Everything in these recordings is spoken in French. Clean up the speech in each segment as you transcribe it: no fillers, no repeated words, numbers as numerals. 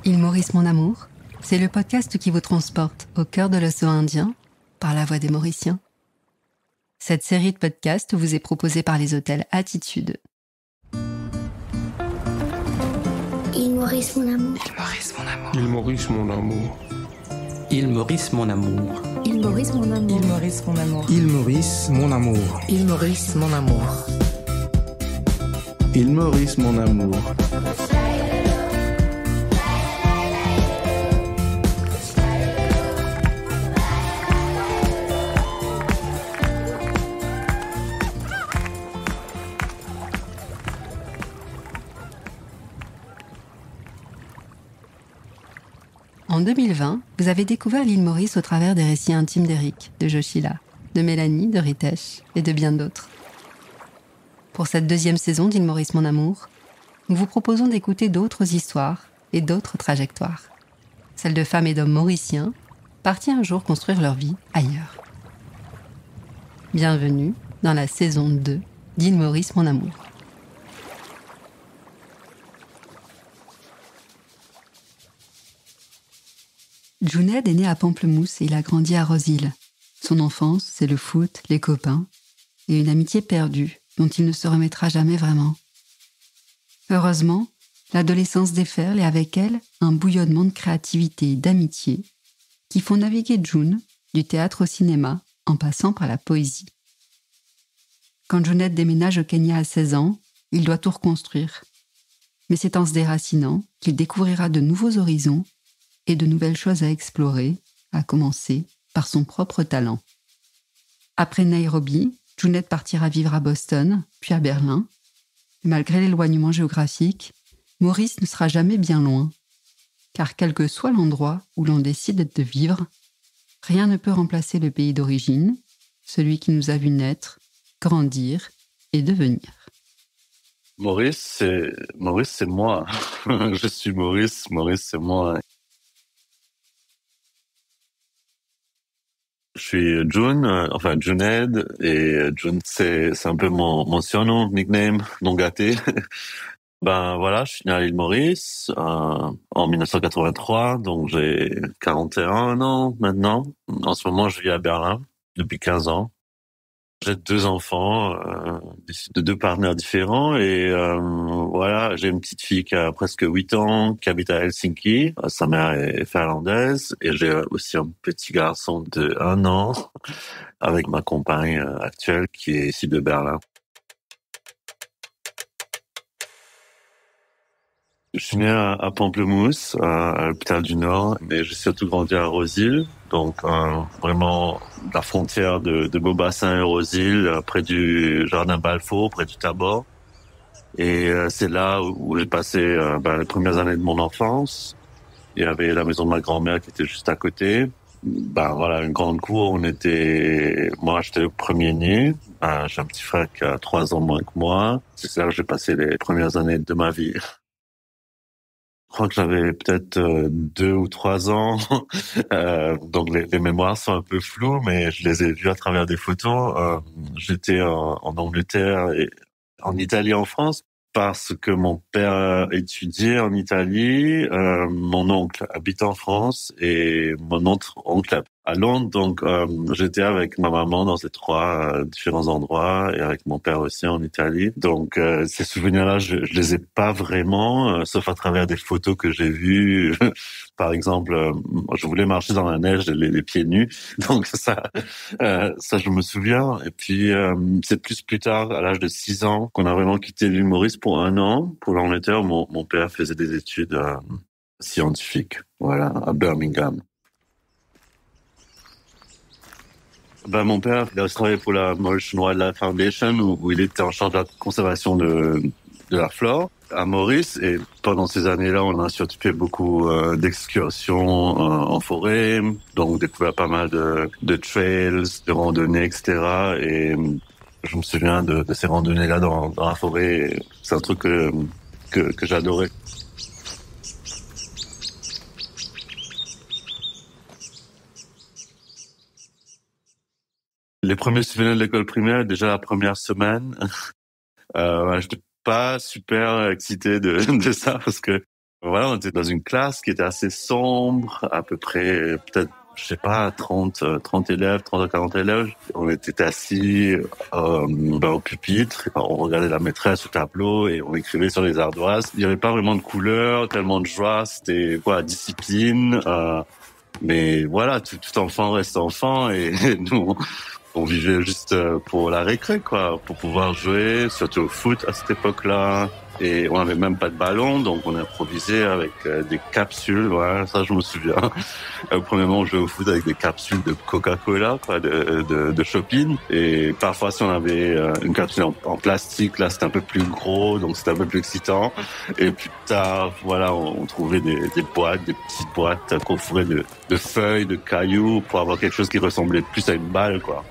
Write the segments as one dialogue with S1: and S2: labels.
S1: Île Maurice, mon amour, c'est le podcast qui vous transporte au cœur de l'océan Indien par la voix des Mauriciens. Cette série de podcasts vous est proposée par les hôtels Attitude.
S2: Île Maurice, mon amour.
S3: Île Maurice, mon amour.
S4: Île Maurice, mon amour.
S2: Île Maurice, mon amour.
S5: Île Maurice, mon amour.
S6: Île Maurice, mon amour.
S5: Île Maurice, mon amour.
S7: Île Maurice, mon amour.
S1: En 2020, vous avez découvert l'île Maurice au travers des récits intimes d'Éric, de Joshila, de Mélanie, de Ritesh et de bien d'autres. Pour cette deuxième saison d'Île Maurice, mon amour, nous vous proposons d'écouter d'autres histoires et d'autres trajectoires. Celles de femmes et d'hommes mauriciens partis un jour construire leur vie ailleurs. Bienvenue dans la saison 2 d'Île Maurice, mon amour. Junaid est né à Pamplemousse et il a grandi à Rose-Île. Son enfance, c'est le foot, les copains et une amitié perdue dont il ne se remettra jamais vraiment. Heureusement, l'adolescence déferle et avec elle, un bouillonnement de créativité et d'amitié qui font naviguer June du théâtre au cinéma en passant par la poésie. Quand Junaid déménage au Kenya à 16 ans, il doit tout reconstruire. Mais c'est en se déracinant qu'il découvrira de nouveaux horizons et de nouvelles choses à explorer, à commencer par son propre talent. Après Nairobi, Junaid partira vivre à Boston, puis à Berlin. Malgré l'éloignement géographique, Maurice ne sera jamais bien loin, car quel que soit l'endroit où l'on décide de vivre, rien ne peut remplacer le pays d'origine, celui qui nous a vu naître, grandir et devenir.
S7: Maurice, c'est moi. Je suis Maurice, c'est moi. Je suis Junaid, et June, c'est un peu mon surnom, nickname, non gâté. Ben voilà, je suis né à l'île Maurice en 1983, donc j'ai 41 ans maintenant. En ce moment, je vis à Berlin depuis 15 ans. J'ai 2 enfants, de 2 partenaires différents et voilà, j'ai une petite fille qui a presque 8 ans, qui habite à Helsinki. Sa mère est finlandaise et j'ai aussi un petit garçon de 1 an avec ma compagne actuelle qui est ici de Berlin. Je suis né à Pamplemousse, à l'hôpital du Nord, mais j'ai surtout grandi à Rose-Île, donc vraiment la frontière de Beaubassin et Rose-Île, près du jardin Balfour, près du Tabor. Et c'est là où j'ai passé les premières années de mon enfance. Il y avait la maison de ma grand-mère qui était juste à côté. Voilà, une grande cour. Moi, j'étais le premier né. J'ai un petit frère qui a 3 ans moins que moi. C'est là que j'ai passé les premières années de ma vie. Je crois que j'avais peut-être 2 ou 3 ans, donc les mémoires sont un peu floues, mais je les ai vues à travers des photos. J'étais en Angleterre et en Italie, en France, parce que mon père étudiait en Italie, mon oncle habite en France et mon autre oncle à Londres. Donc j'étais avec ma maman dans ces 3 différents endroits et avec mon père aussi en Italie. Donc ces souvenirs-là, je les ai pas vraiment, sauf à travers des photos que j'ai vues. Par exemple, je voulais marcher dans la neige les pieds nus, donc ça je me souviens. Et puis c'est plus tard, à l'âge de 6 ans, qu'on a vraiment quitté l'île Maurice pour 1 an. Pour l'Angleterre, mon père faisait des études scientifiques, voilà, à Birmingham. Mon père, il a travaillé pour la Mauritian Wildlife Foundation où il était en charge de la conservation de la flore à Maurice. Et pendant ces années-là, on a surtout fait beaucoup d'excursions en forêt, donc découvert pas mal de trails, de randonnées, etc. Et je me souviens de ces randonnées-là dans la forêt. C'est un truc que j'adorais. Les premiers souvenirs de l'école primaire, déjà la première semaine, j'étais pas super excité de ça parce que Voilà, on était dans une classe qui était assez sombre, à peu près, peut-être, je sais pas, 30 élèves, 30 à 40 élèves. On était assis au pupitre, on regardait la maîtresse au tableau et on écrivait sur les ardoises. Il n'y avait pas vraiment de couleur, tellement de joie, c'était discipline. Mais voilà, tout enfant reste enfant et nous, on vivait juste pour la récré, quoi, pour pouvoir jouer, surtout au foot à cette époque-là. Et on n'avait même pas de ballon, donc on improvisait avec des capsules. Voilà, ça je me souviens. Premièrement, on jouait au foot avec des capsules de Coca-Cola, quoi, de shopping. Et parfois, si on avait une capsule en plastique, là, c'était un peu plus gros, donc c'était un peu plus excitant. Et plus tard, voilà, on trouvait des boîtes, des petites boîtes qu'on fourrait de feuilles, de cailloux, pour avoir quelque chose qui ressemblait plus à une balle, quoi.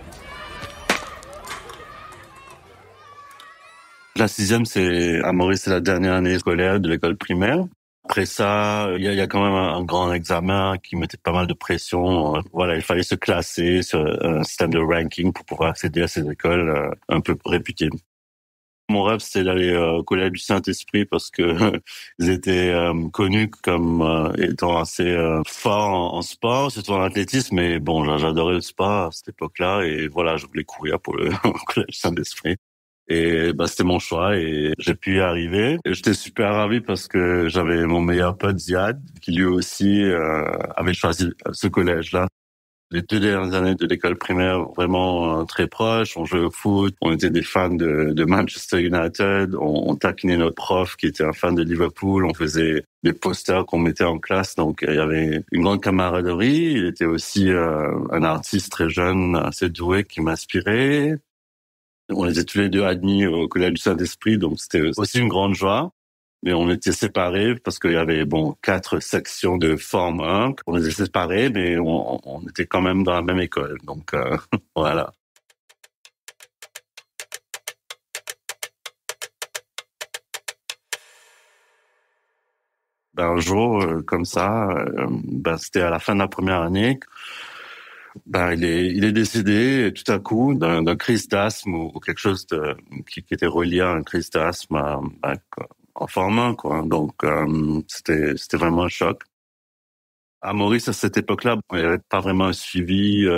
S7: La 6e, à Maurice, c'est la dernière année scolaire de l'école primaire. Après ça, il y a quand même un grand examen qui mettait pas mal de pression. Voilà, il fallait se classer sur un système de ranking pour pouvoir accéder à ces écoles un peu réputées. Mon rêve, c'était d'aller au collège du Saint-Esprit parce que ils étaient connus comme étant assez forts en sport, surtout en athlétisme. Mais bon, j'adorais le sport à cette époque-là et voilà, je voulais courir pour le collège Saint-Esprit. Et c'était mon choix et j'ai pu y arriver. Et j'étais super ravi parce que j'avais mon meilleur pote Ziad qui lui aussi avait choisi ce collège-là. Les 2 dernières années de l'école primaire, vraiment très proches. On jouait au foot, on était des fans de Manchester United, on taquinait notre prof qui était un fan de Liverpool, on faisait des posters qu'on mettait en classe. Donc il y avait une grande camaraderie. Il était aussi un artiste très jeune, assez doué qui m'inspirait. On était tous les deux admis au collège du Saint-Esprit, donc c'était aussi une grande joie. Mais on était séparés parce qu'il y avait 4 sections de Forme 1. On était séparés, mais on était quand même dans la même école. Donc voilà. Un jour, comme ça, c'était à la fin de la première année. Il est décédé et tout à coup d'un crise d'asthme ou quelque chose qui était relié à un crise d'asthme en Forme 1, quoi. Donc c'était vraiment un choc. À Maurice, à cette époque-là, il n'y avait pas vraiment un suivi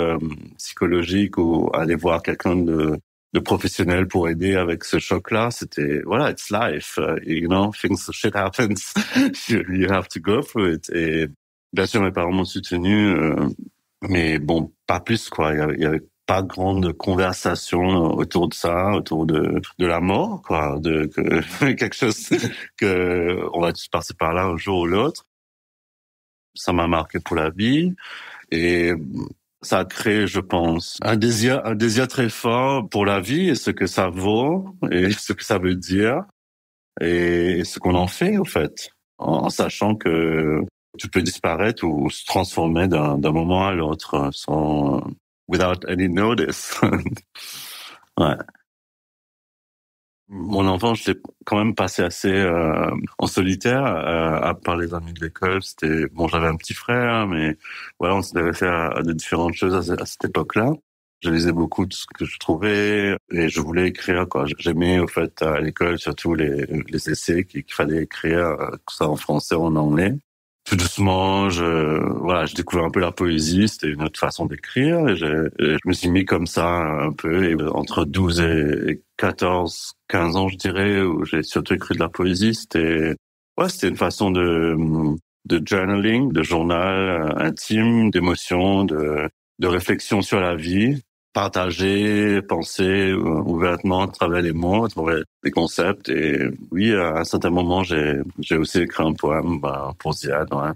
S7: psychologique ou aller voir quelqu'un de professionnel pour aider avec ce choc-là. C'était it's life, shit happens, you have to go through it. Et bien sûr, mes parents m'ont soutenu. Mais pas plus, quoi. Il y avait pas grande conversation autour de ça, autour de la mort, quoi, quelque chose que on va tous passer par là un jour ou l'autre. Ça m'a marqué pour la vie et ça a créé, je pense, un désir très fort pour la vie et ce que ça vaut et ce que ça veut dire et ce qu'on en fait, au fait, en sachant que tu peux disparaître ou se transformer d'un moment à l'autre sans without any notice. Ouais. Mon enfance, je l'ai quand même passé assez en solitaire, à part les amis de l'école. J'avais un petit frère, mais voilà, on s'intéressait à de différentes choses à cette époque-là. Je lisais beaucoup de ce que je trouvais et je voulais écrire, quoi. J'aimais, au fait, à l'école, surtout les essais qu'il fallait écrire, que ça en français ou en anglais. Tout doucement, je découvrais un peu la poésie, c'était une autre façon d'écrire, et je me suis mis comme ça un peu, et entre 12 et 14, 15 ans, je dirais, où j'ai surtout écrit de la poésie, c'était une façon de journaling, de journal intime, d'émotion, de réflexion sur la vie, partager, penser ouvertement, travailler les mots, trouver des concepts. Et oui, à un certain moment, j'ai aussi écrit un poème pour Ziad. Ouais.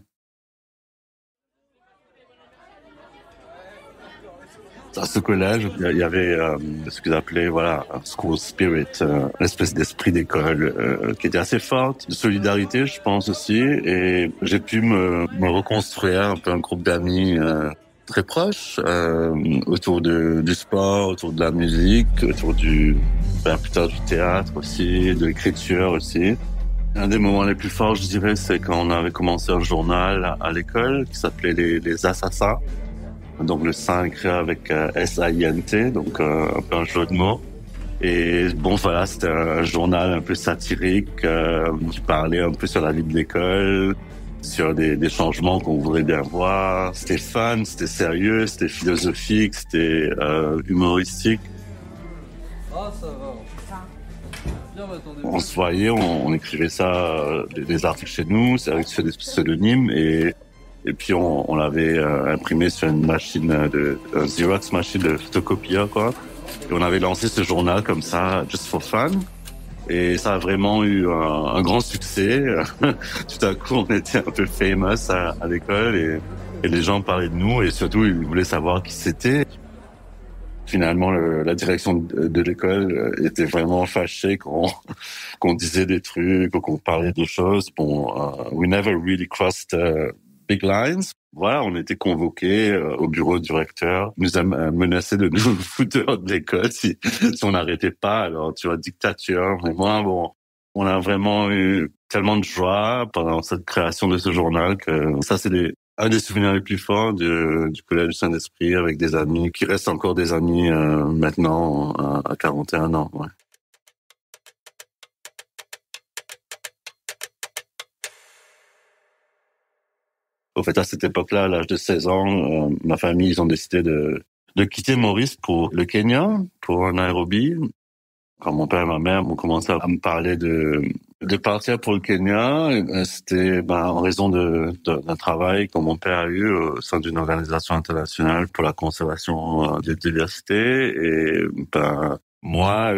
S7: À ce collège, il y avait ce qu'ils appelaient un school spirit, une espèce d'esprit d'école qui était assez forte, de solidarité, je pense aussi. Et j'ai pu me reconstruire un peu un groupe d'amis très proches autour du sport, autour de la musique, autour plus tard du théâtre aussi, de l'écriture aussi. Un des moments les plus forts, je dirais, c'est quand on avait commencé un journal à l'école qui s'appelait les Assassins. Donc le saint écrit avec S-A-I-N-T, donc un peu un jeu de mots. Et bon, voilà, c'était un journal un peu satirique qui parlait un peu sur la vie de l'école, sur des changements qu'on voudrait bien voir. C'était fun, c'était sérieux, c'était philosophique, c'était humoristique.
S8: Ah, ça va.
S7: On se voyait, on écrivait ça, des articles chez nous, c'est avec des pseudonymes, et puis on l'avait imprimé sur une machine un Xerox machine de photocopieur, quoi. Et on avait lancé ce journal comme ça, just for fun. Et ça a vraiment eu un grand succès. Tout à coup, on était un peu famous à l'école et les gens parlaient de nous et surtout, ils voulaient savoir qui c'était. Finalement, la direction de l'école était vraiment fâchée qu'on disait des trucs ou qu'on parlait de choses. Bon, we never really crossed big lines. Voilà, on était convoqués au bureau du recteur. Il nous a menacé de nous foutre dehors de l'école si on n'arrêtait pas. Alors, tu vois, dictature. Et moi, bon, on a vraiment eu tellement de joie pendant cette création de ce journal que ça, c'est un des souvenirs les plus forts du Collège Saint-Esprit avec des amis qui restent encore des amis maintenant à 41 ans. Ouais. Au fait, à cette époque-là, à l'âge de 16 ans, ma famille, ils ont décidé de quitter Maurice pour le Kenya, pour Nairobi. Quand mon père et ma mère ont commencé à me parler de partir pour le Kenya, c'était en raison d'un travail que mon père a eu au sein d'une organisation internationale pour la conservation de la diversité. Et moi,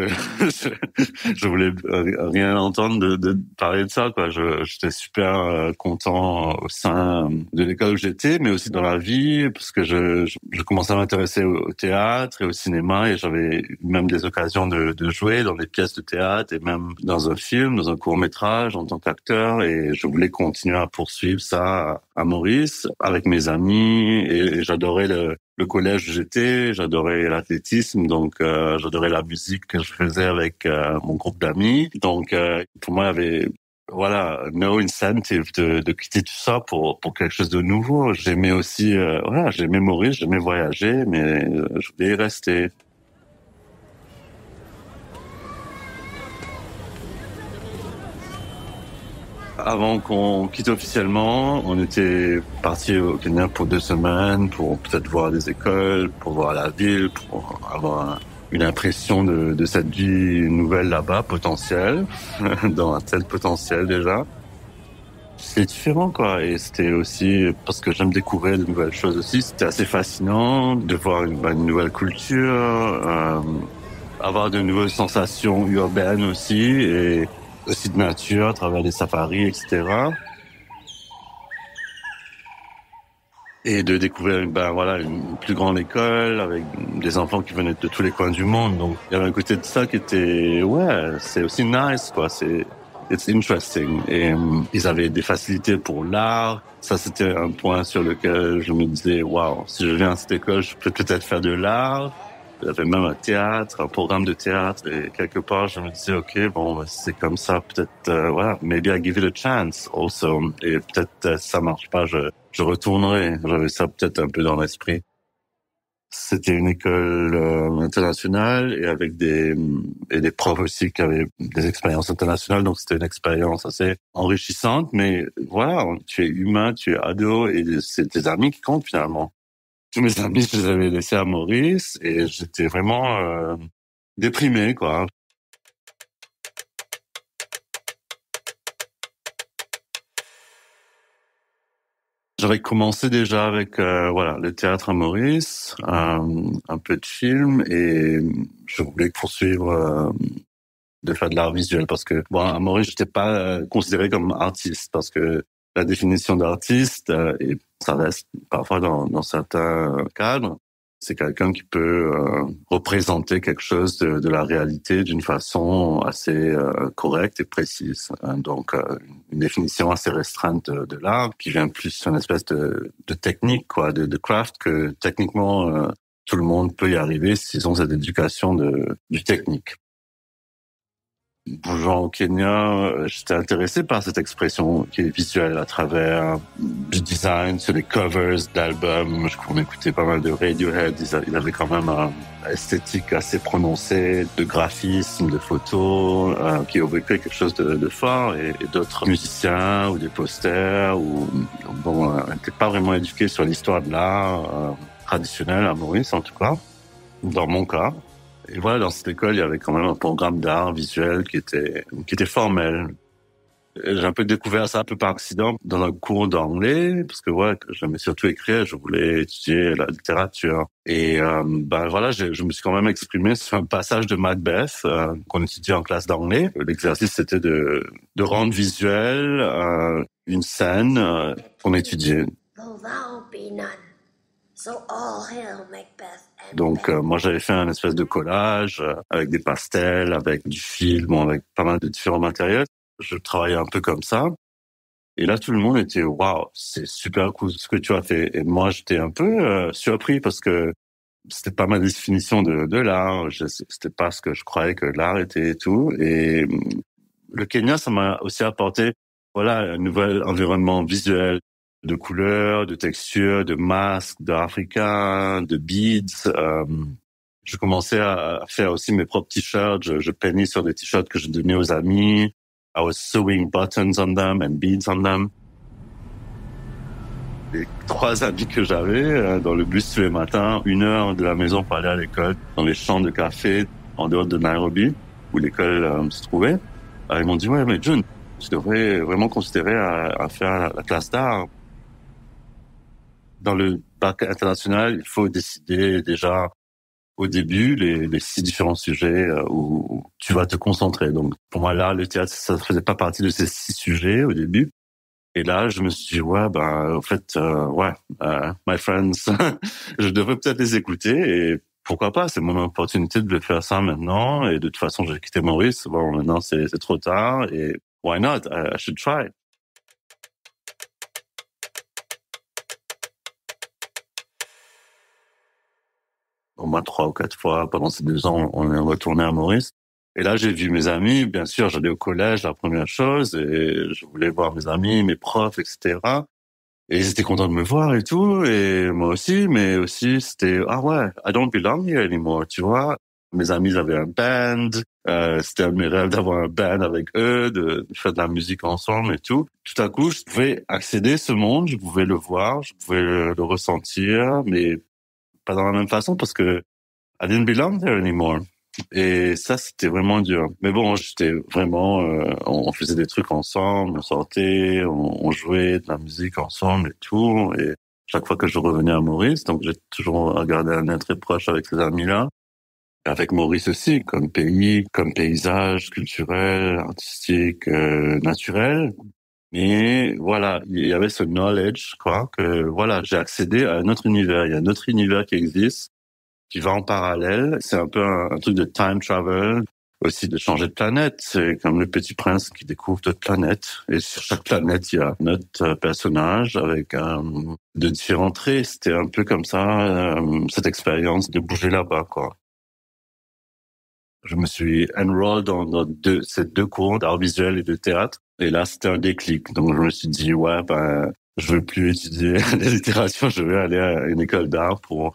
S7: je voulais rien entendre de parler de ça, quoi. J'étais super content au sein de l'école où j'étais, mais aussi dans la vie, parce que je commençais à m'intéresser au théâtre et au cinéma, et j'avais même des occasions de jouer dans des pièces de théâtre et même dans un film, dans un court-métrage en tant qu'acteur, et je voulais continuer à poursuivre ça à Maurice avec mes amis, et j'adorais le collège où j'étais, j'adorais l'athlétisme, donc j'adorais la musique que je faisais avec mon groupe d'amis. Donc pour moi, il y avait no incentive de quitter tout ça pour quelque chose de nouveau. J'aimais aussi j'aimais Maurice, j'aimais voyager, mais je voulais y rester. Avant qu'on quitte officiellement, on était parti au Kenya pour 2 semaines, pour peut-être voir des écoles, pour voir la ville, pour avoir une impression de cette vie nouvelle là-bas, potentielle, dans un tel potentiel déjà. C'est différent, quoi, et c'était aussi parce que j'aime découvrir de nouvelles choses aussi. C'était assez fascinant de voir une nouvelle culture, avoir de nouvelles sensations urbaines aussi, et aussi de nature, à travers des safaris, etc. Et de découvrir une plus grande école avec des enfants qui venaient de tous les coins du monde. Donc il y avait un côté de ça qui était c'est aussi nice, quoi. It's interesting. Et ils avaient des facilités pour l'art. Ça, c'était un point sur lequel je me disais waouh, si je viens à cette école, je peux peut-être faire de l'art. Il y avait même un programme de théâtre, et quelque part, je me disais, ok, bon, c'est comme ça, peut-être, maybe I give it a chance also. Et peut-être ça marche pas, je retournerai. J'avais ça peut-être un peu dans l'esprit. C'était une école internationale et avec des profs aussi qui avaient des expériences internationales, donc c'était une expérience assez enrichissante. Mais voilà, tu es humain, tu es ado, et c'est tes amis qui comptent finalement. Tous mes amis, je les avais laissés à Maurice et j'étais vraiment déprimé, quoi. J'avais commencé déjà avec le théâtre à Maurice, un peu de film, et je voulais poursuivre de faire de l'art visuel parce que à Maurice, j'étais pas considéré comme artiste parce que la définition d'artiste, et ça reste parfois dans certains cadres, c'est quelqu'un qui peut représenter quelque chose de la réalité d'une façon assez correcte et précise. Donc, une définition assez restreinte de l'art qui vient plus sur une espèce de technique, quoi, de craft, que techniquement, tout le monde peut y arriver s'ils ont cette éducation du technique. Bougeant au Kenya, j'étais intéressé par cette expression qui est visuelle à travers du design sur les covers d'albums. On écoutait pas mal de Radiohead. Ils avaient quand même une esthétique assez prononcée de graphisme, de photos, qui évoquait quelque chose de fort. Et d'autres musiciens ou des posters n'étaient pas vraiment éduqués sur l'histoire de l'art traditionnel à Maurice, en tout cas, dans mon cas. Et voilà, dans cette école, il y avait quand même un programme d'art visuel qui était formel. Et j'ai un peu découvert ça un peu par accident dans un cours d'anglais, parce que j'aimais surtout écrire, je voulais étudier la littérature. Et voilà, je me suis quand même exprimé sur un passage de Macbeth qu'on étudiait en classe d'anglais. L'exercice, c'était de rendre visuel une scène qu'on étudiait. Donc moi j'avais fait un espèce de collage avec des pastels, avec du film, avec pas mal de différents matériels. Je travaillais un peu comme ça. Et là tout le monde était waouh, c'est super cool ce que tu as fait. Et moi j'étais un peu surpris parce que c'était pas ma définition de l'art. C'était pas ce que je croyais que l'art était et tout. Et le Kenya, ça m'a aussi apporté un nouvel environnement visuel, de couleurs, de textures, de masques, d'africains, de beads. Je commençais à faire aussi mes propres t-shirts. Je peignais sur des t-shirts que je donnais aux amis. I was sewing buttons on them and beads on them. Les 3 amis que j'avais dans le bus tous les matins, 1 heure de la maison pour aller à l'école, dans les champs de café en dehors de Nairobi, où l'école se trouvait. Ils m'ont dit, ouais, mais John, tu devrais vraiment considérer à faire la classe d'art. Dans le bac international, il faut décider déjà au début les 6 différents sujets où tu vas te concentrer. Donc pour moi là, le théâtre, ça ne faisait pas partie de ces 6 sujets au début. Et là, je me suis dit en fait, my friends, je devrais peut-être les écouter et pourquoi pas, c'est mon opportunité de faire ça maintenant. Et de toute façon, j'ai quitté Maurice. Bon, maintenant c'est trop tard et why not? I should try. Au moins 3 ou 4 fois pendant ces 2 ans, on est retourné à Maurice. Et là, j'ai vu mes amis. Bien sûr, j'allais au collège, la première chose, et je voulais voir mes amis, mes profs, etc. Et ils étaient contents de me voir et tout, et moi aussi. Mais aussi, c'était I don't belong here anymore, tu vois. Mes amis avaient un band. C'était un de mes rêves d'avoir un band avec eux, de faire de la musique ensemble et tout. Tout à coup, je pouvais accéder à ce monde, je pouvais le voir, je pouvais le ressentir, mais pas dans la même façon parce que I didn't belong there anymore. Et ça, c'était vraiment dur. Mais bon, j'étais vraiment, on faisait des trucs ensemble, on sortait, on jouait de la musique ensemble et tout. Et chaque fois que je revenais à Maurice, donc j'ai toujours gardé un lien très proche avec ces amis-là. Avec Maurice aussi, comme pays, comme paysage culturel, artistique, naturel. Mais voilà, il y avait ce knowledge, que j'ai accédé à un autre univers. Il y a un autre univers qui existe, qui va en parallèle. C'est un peu un truc de time travel, aussi de changer de planète. C'est comme le Petit Prince qui découvre d'autres planètes. Et sur chaque planète, il y a un autre personnage avec de différents traits. C'était un peu comme ça, cette expérience de bouger là-bas, Je me suis enrolled dans ces 2 cours d'art visuel et de théâtre. Et là, c'était un déclic. Donc, je me suis dit, je veux plus étudier la littérature, je vais aller à une école d'art pour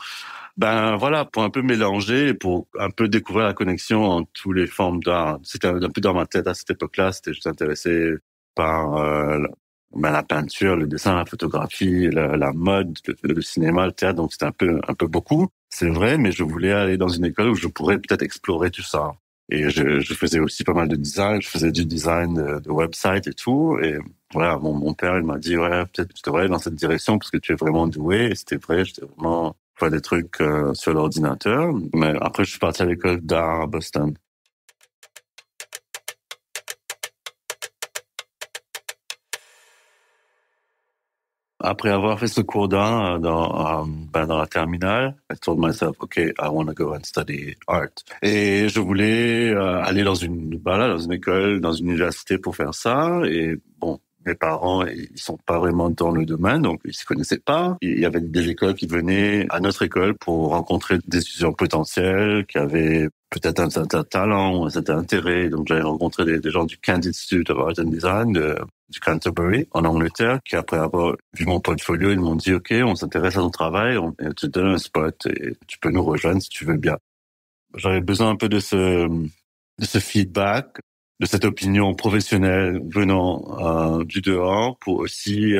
S7: un peu mélanger et pour un peu découvrir la connexion entre toutes les formes d'art. C'était un peu dans ma tête à cette époque-là, j'étais intéressé par la peinture, le dessin, la photographie, la mode, le cinéma, le théâtre. Donc, c'était un peu beaucoup. C'est vrai, mais je voulais aller dans une école où je pourrais peut-être explorer tout ça. Et je faisais aussi pas mal de design. Je faisais du design de website et tout. Et voilà, mon père, il m'a dit, peut-être tu devrais aller dans cette direction parce que tu es vraiment doué. Et c'était vrai, j'étais vraiment faire des trucs sur l'ordinateur. Mais après, je suis parti à l'école d'art à Boston. Après avoir fait ce cours d'art dans la terminale, I told myself, okay, I want to go and study art. Et je voulais aller dans une école, dans une université pour faire ça. Et bon, mes parents, ils sont pas vraiment dans le domaine, donc ils se connaissaient pas. Il y avait des écoles qui venaient à notre école pour rencontrer des étudiants potentiels qui avaient peut-être un certain talent, un certain intérêt. Donc, j'avais rencontré des gens du Kent Institute of Art and Design du Canterbury, en Angleterre, qui après avoir vu mon portfolio, ils m'ont dit, OK, on s'intéresse à ton travail, on te donne un spot et tu peux nous rejoindre si tu veux bien. J'avais besoin un peu de ce feedback, de cette opinion professionnelle venant du dehors pour aussi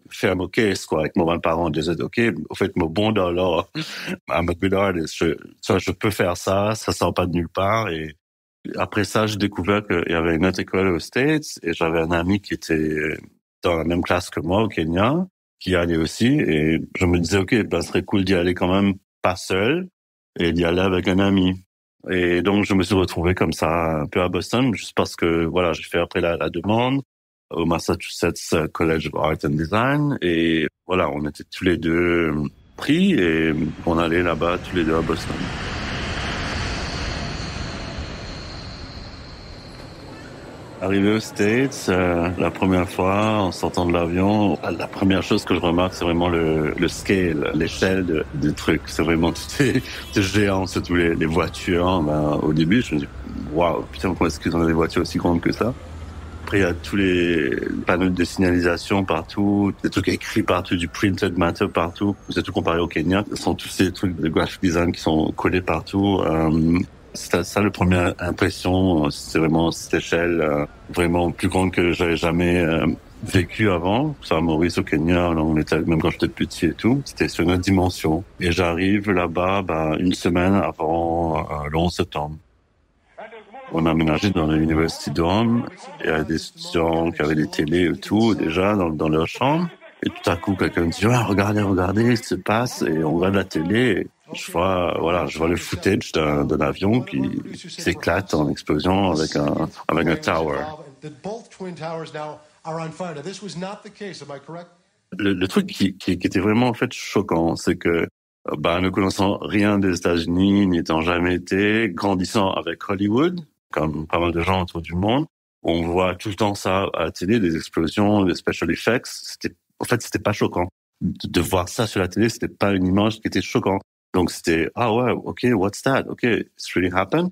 S7: faire mon case, quoi, avec mes parents. Je disais, OK, au fait, mon bon dollar, I'm a good artist. Je peux faire ça sort pas de nulle part. Et après ça, j'ai découvert qu'il y avait une autre école aux States et j'avais un ami qui était dans la même classe que moi au Kenya, qui y allait aussi. Et je me disais, OK, ce serait cool d'y aller quand même pas seul et d'y aller avec un ami. Et donc, je me suis retrouvé comme ça un peu à Boston, juste parce que, voilà, j'ai fait après la demande au Massachusetts College of Art and Design. Et voilà, on était tous les deux pris et on allait là-bas tous les deux à Boston. Arrivé aux States, la première fois, en sortant de l'avion, la première chose que je remarque, c'est vraiment le scale, l'échelle des trucs. C'est vraiment tout est géant, surtout les voitures. Au début, je me dis, waouh, putain, comment est-ce qu'ils ont des voitures aussi grandes que ça? Après, il y a tous les panneaux de signalisation partout, des trucs écrits partout, du printed matter partout. Surtout comparé au Kenya, ce sont tous ces trucs de graphic design qui sont collés partout. C'était ça, la première impression, c'est vraiment cette échelle vraiment plus grande que j'avais jamais vécu avant. Ça, à Maurice, au Kenya, là, on était, même quand j'étais petit et tout, c'était sur une autre dimension. Et j'arrive là-bas, une semaine avant le 11 septembre. On a aménagé dans l'University Dorm. Il y a des étudiants qui avaient des télés et tout, déjà, dans leur chambre. Et tout à coup, quelqu'un me dit, regardez ce qui se passe. Et on regarde la télé. Et je vois le footage d'un avion qui s'éclate en explosion avec un tower. Le truc qui était vraiment, en fait, choquant, c'est que, ne connaissant rien des États-Unis, n'y étant jamais été, grandissant avec Hollywood, comme pas mal de gens autour du monde, on voit tout le temps ça à la télé, des explosions, des special effects. C'était pas choquant. De voir ça sur la télé, c'était pas une image qui était choquante. Donc c'était, OK, what's that? OK, it's really happened.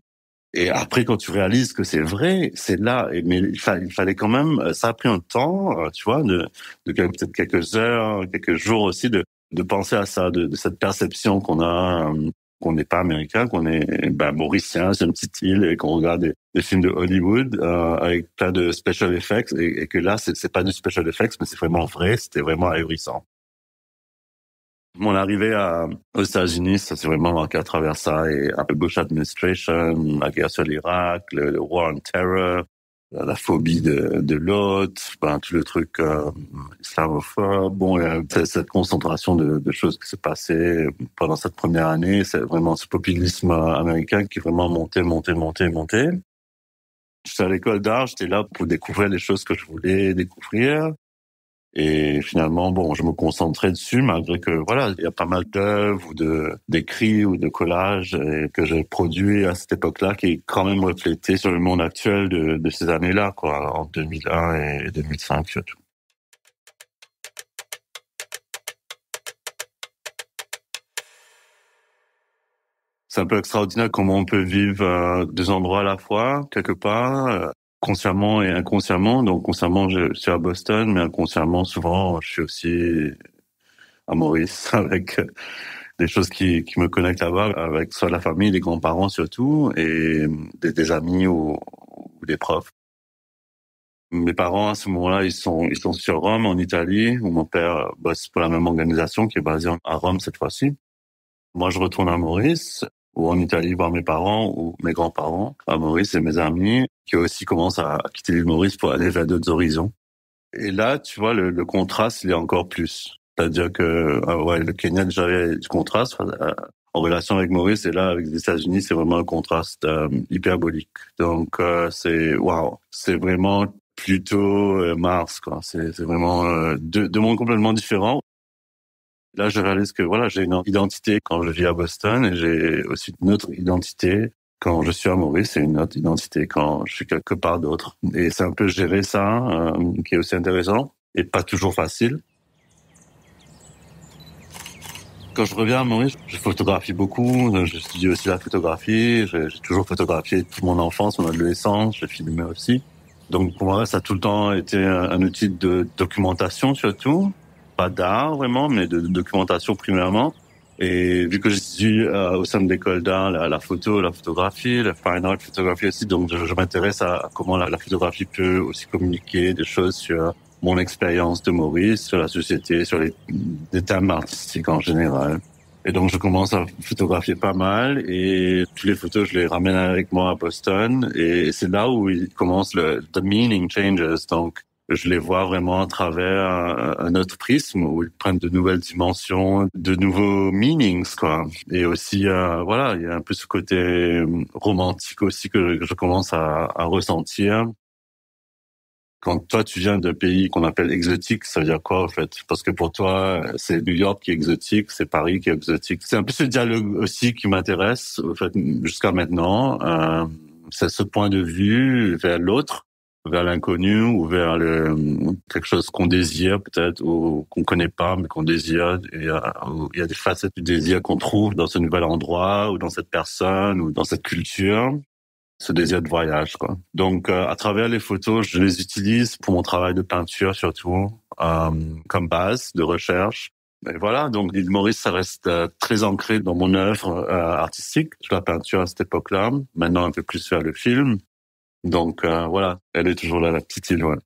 S7: Et après, quand tu réalises que c'est vrai, c'est là. Mais il fallait quand même, ça a pris un temps, tu vois, de peut-être quelques heures, quelques jours aussi, de penser à ça, de cette perception qu'on a, qu'on n'est pas américain, qu'on est mauricien, c'est une petite île et qu'on regarde des films de Hollywood avec plein de special effects et que là c'est pas du special effects mais c'est vraiment vrai, c'était vraiment ahurissant. Mon arrivée aux États-Unis, ça s'est vraiment marqué à travers ça et un peu Bush administration, la guerre sur l'Irak, le war on terror, la phobie de l'autre, tout le truc islamophobe. Bon, il y a cette concentration de choses qui s'est passée pendant cette première année. C'est vraiment ce populisme américain qui est vraiment monté. J'étais à l'école d'art, j'étais là pour découvrir les choses que je voulais découvrir. Et finalement, je me concentrais dessus, malgré que, il y a pas mal d'œuvres ou d'écrits ou de collages que j'ai produits à cette époque-là qui est quand même reflété sur le monde actuel de ces années-là, quoi, en 2001 et 2005 surtout. C'est un peu extraordinaire comment on peut vivre deux endroits à la fois, quelque part, consciemment et inconsciemment. Donc, consciemment, je suis à Boston, mais inconsciemment, souvent, je suis aussi à Maurice avec des choses qui me connectent là-bas, avec soit la famille, les grands-parents surtout, et des amis ou des profs. Mes parents, à ce moment-là, ils sont sur Rome, en Italie, où mon père bosse pour la même organisation qui est basée à Rome cette fois-ci. Moi, je retourne à Maurice, ou en Italie voir mes parents ou mes grands-parents à Maurice et mes amis qui aussi commencent à quitter l'île Maurice pour aller vers d'autres horizons. Et là, tu vois, le contraste, il est encore plus. C'est-à-dire que le Kenya déjà avait du contraste en relation avec Maurice et là avec les États-Unis, c'est vraiment un contraste hyperbolique. Donc c'est vraiment plutôt Mars, quoi. C'est vraiment deux mondes complètement différents. Là, je réalise que j'ai une identité quand je vis à Boston et j'ai aussi une autre identité quand je suis à Maurice et une autre identité quand je suis quelque part d'autre. Et c'est un peu gérer ça qui est aussi intéressant et pas toujours facile. Quand je reviens à Maurice, je photographie beaucoup, je studie aussi la photographie, j'ai toujours photographié toute mon enfance, mon adolescence, j'ai filmé aussi. Donc pour moi, ça a tout le temps été un outil de documentation surtout, pas d'art vraiment, mais de documentation primairement. Et vu que je suis au sein de l'école d'art, la photo, la photographie, la fine art photographie aussi, donc je m'intéresse à comment la photographie peut aussi communiquer des choses sur mon expérience de Maurice, sur la société, sur les thèmes artistiques en général. Et donc, je commence à photographier pas mal et toutes les photos, je les ramène avec moi à Boston et c'est là où il commence the meaning changes. Donc, je les vois vraiment à travers un autre prisme où ils prennent de nouvelles dimensions, de nouveaux meanings, quoi. Et aussi, voilà, il y a un peu ce côté romantique aussi que je commence à ressentir. Quand toi, tu viens d'un pays qu'on appelle exotique, ça veut dire quoi, en fait? Parce que pour toi, c'est New York qui est exotique, c'est Paris qui est exotique. C'est un peu ce dialogue aussi qui m'intéresse, en fait, jusqu'à maintenant. C'est ce point de vue vers l'autre, vers l'inconnu ou vers quelque chose qu'on désire peut-être ou qu'on connaît pas mais qu'on désire. Il y a des facettes du désir qu'on trouve dans ce nouvel endroit ou dans cette personne ou dans cette culture. Ce désir de voyage, quoi. Donc, à travers les photos, je les utilise pour mon travail de peinture surtout, comme base de recherche. Et voilà, donc l'île Maurice, ça reste très ancré dans mon œuvre artistique. Je la peinture à cette époque-là, maintenant un peu plus vers le film. Donc voilà, elle est toujours là, la petite île, ouais.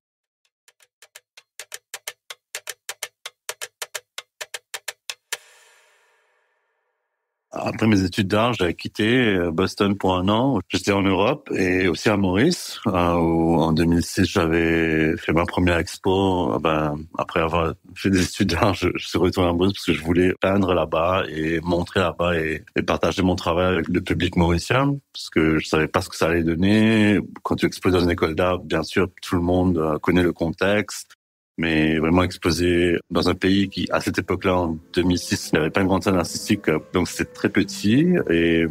S7: Après mes études d'art, j'avais quitté Boston pour un an. J'étais en Europe et aussi à Maurice, où en 2006, j'avais fait ma première expo. Après avoir fait des études d'art, je suis retourné à Maurice parce que je voulais peindre là-bas et montrer là-bas et partager mon travail avec le public mauricien parce que je savais pas ce que ça allait donner. Quand tu exposes dans une école d'art, bien sûr, tout le monde connaît le contexte. Mais vraiment exposé dans un pays qui, à cette époque-là, en 2006, n'avait pas une grande scène artistique, donc c'était très petit, et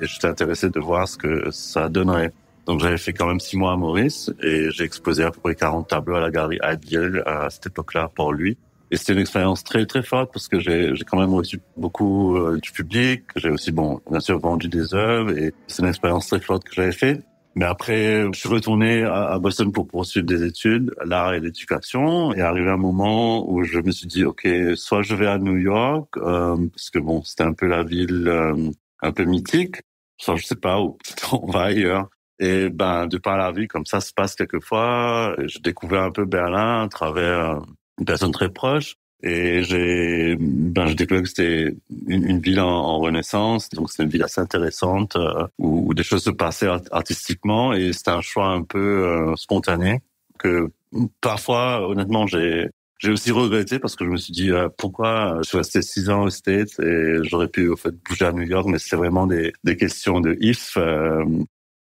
S7: j'étais intéressé de voir ce que ça donnerait. Donc j'avais fait quand même 6 mois à Maurice, et j'ai exposé à peu près 40 tableaux à la galerie Advil à cette époque-là pour lui. Et c'était une expérience très, très forte, parce que j'ai quand même reçu beaucoup du public, j'ai aussi, bien sûr, vendu des œuvres, et c'est une expérience très forte que j'avais faite. Mais après, je suis retourné à Boston pour poursuivre des études, l'art et l'éducation. Et arrivé un moment où je me suis dit, OK, soit je vais à New York, parce que c'était un peu la ville un peu mythique, soit je sais pas où, on va ailleurs. Et de par la vie, comme ça se passe quelquefois, j'ai découvert un peu Berlin à travers une personne très proche. Et j'ai découvert que c'était une ville en renaissance, donc c'est une ville assez intéressante où des choses se passaient artistiquement et c'était un choix un peu spontané que parfois honnêtement j'ai aussi regretté parce que je me suis dit pourquoi je suis resté 6 ans aux States et j'aurais pu au fait bouger à New York, mais c'est vraiment des questions de if.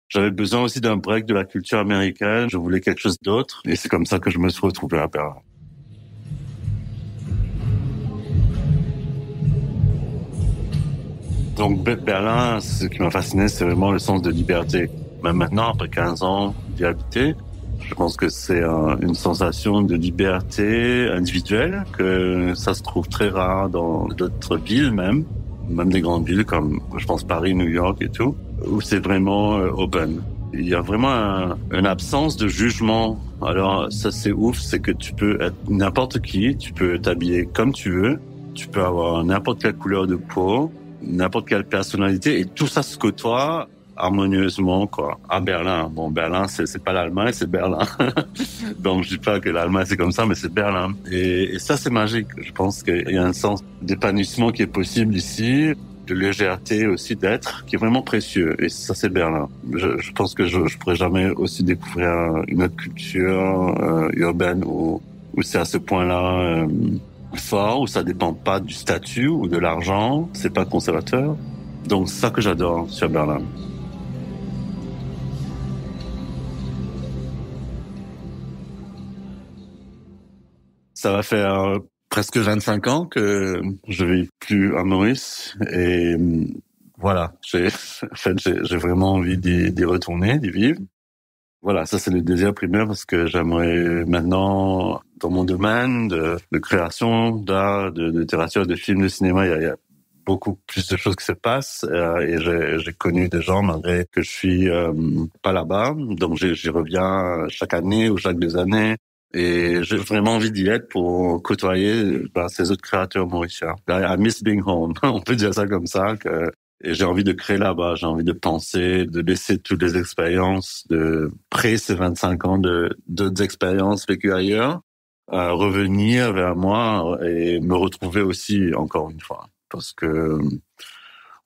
S7: J'avais besoin aussi d'un break de la culture américaine, je voulais quelque chose d'autre et c'est comme ça que je me suis retrouvé à Berlin. Donc Berlin, ce qui m'a fasciné, c'est vraiment le sens de liberté. Même maintenant, après 15 ans d'y habiter, je pense que c'est une sensation de liberté individuelle, que ça se trouve très rare dans d'autres villes même des grandes villes comme, je pense, Paris, New York et tout, où c'est vraiment open. Il y a vraiment une absence de jugement. Alors ça, c'est ouf, c'est que tu peux être n'importe qui, tu peux t'habiller comme tu veux, tu peux avoir n'importe quelle couleur de peau, n'importe quelle personnalité et tout ça se côtoie harmonieusement, quoi. À Berlin. Berlin, c'est pas l'Allemagne, c'est Berlin. Donc, je dis pas que l'Allemagne c'est comme ça, mais c'est Berlin. Et ça, c'est magique. Je pense qu'il y a un sens d'épanouissement qui est possible ici, de légèreté aussi d'être, qui est vraiment précieux. Et ça, c'est Berlin. Je pense que je pourrais jamais aussi découvrir une autre culture urbaine où c'est à ce point-là fort, où ça dépend pas du statut ou de l'argent, c'est pas conservateur. Donc c'est ça que j'adore sur Berlin. Ça va faire presque 25 ans que je vis plus à Maurice et voilà, j'ai vraiment envie d'y retourner, d'y vivre. Voilà, ça c'est le désir primaire parce que j'aimerais maintenant, dans mon domaine de création, d'art, de littérature, de films, de cinéma, il y a beaucoup plus de choses qui se passent et j'ai connu des gens malgré que je suis pas là-bas. Donc j'y reviens chaque année ou chaque 2 années. Et j'ai vraiment envie d'y être pour côtoyer ces autres créateurs mauriciens. I miss being home. On peut dire ça comme ça. Et j'ai envie de créer là-bas. J'ai envie de penser, de laisser toutes les expériences de près ces 25 ans d'autres expériences vécues ailleurs, revenir vers moi et me retrouver aussi encore une fois. Parce que,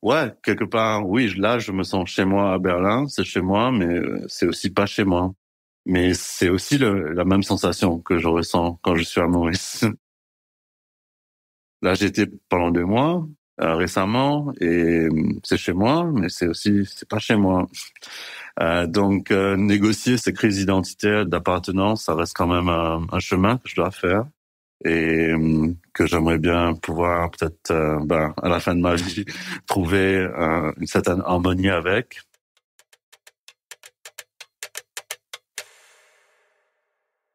S7: ouais, quelque part, oui, là, je me sens chez moi à Berlin. C'est chez moi, mais c'est aussi pas chez moi. Mais c'est aussi la même sensation que je ressens quand je suis à Maurice. Là, j'étais pendant 2 mois récemment et c'est chez moi, mais c'est pas chez moi. Donc, négocier ces crises identitaires d'appartenance, ça reste quand même un chemin que je dois faire et que j'aimerais bien pouvoir peut-être, à la fin de ma vie, trouver une certaine harmonie avec.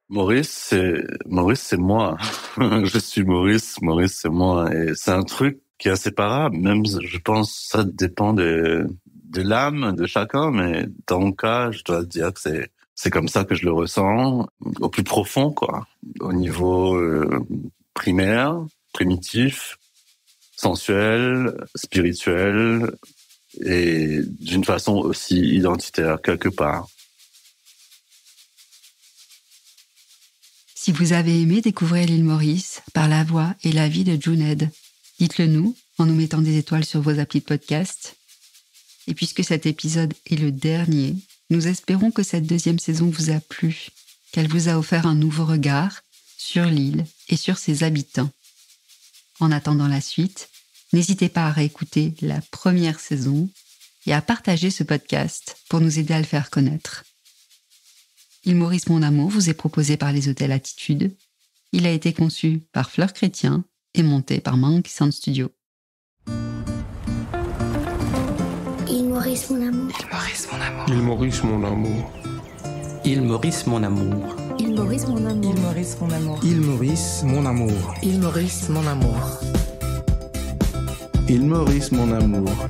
S7: Maurice, c'est moi. Je suis Maurice, c'est moi. Et c'est un truc qui est inséparable. Même, je pense, ça dépend de l'âme de chacun, mais dans mon cas, je dois dire que c'est comme ça que je le ressens, au plus profond, quoi. Au niveau primaire, primitif, sensuel, spirituel, et d'une façon aussi identitaire, quelque part.
S1: Si vous avez aimé découvrir l'île Maurice par la voix et la vie de Juned, dites-le nous en nous mettant des étoiles sur vos applis de podcast. Et puisque cet épisode est le dernier, nous espérons que cette 2e saison vous a plu, qu'elle vous a offert un nouveau regard sur l'île et sur ses habitants. En attendant la suite, n'hésitez pas à réécouter la première saison et à partager ce podcast pour nous aider à le faire connaître. Île Maurice mon amour vous est proposé par les Hôtels Attitude. Il a été conçu par Fleur Chrétien et monté par Monkey Sound Studio.
S2: Île Maurice mon amour.
S3: Il Maurice mon amour.
S4: Il Maurice mon amour.
S5: Île Maurice mon amour. Île Maurice mon amour.
S6: Île Maurice, mon amour.
S5: Île Maurice mon amour.
S9: Il Maurice mon amour.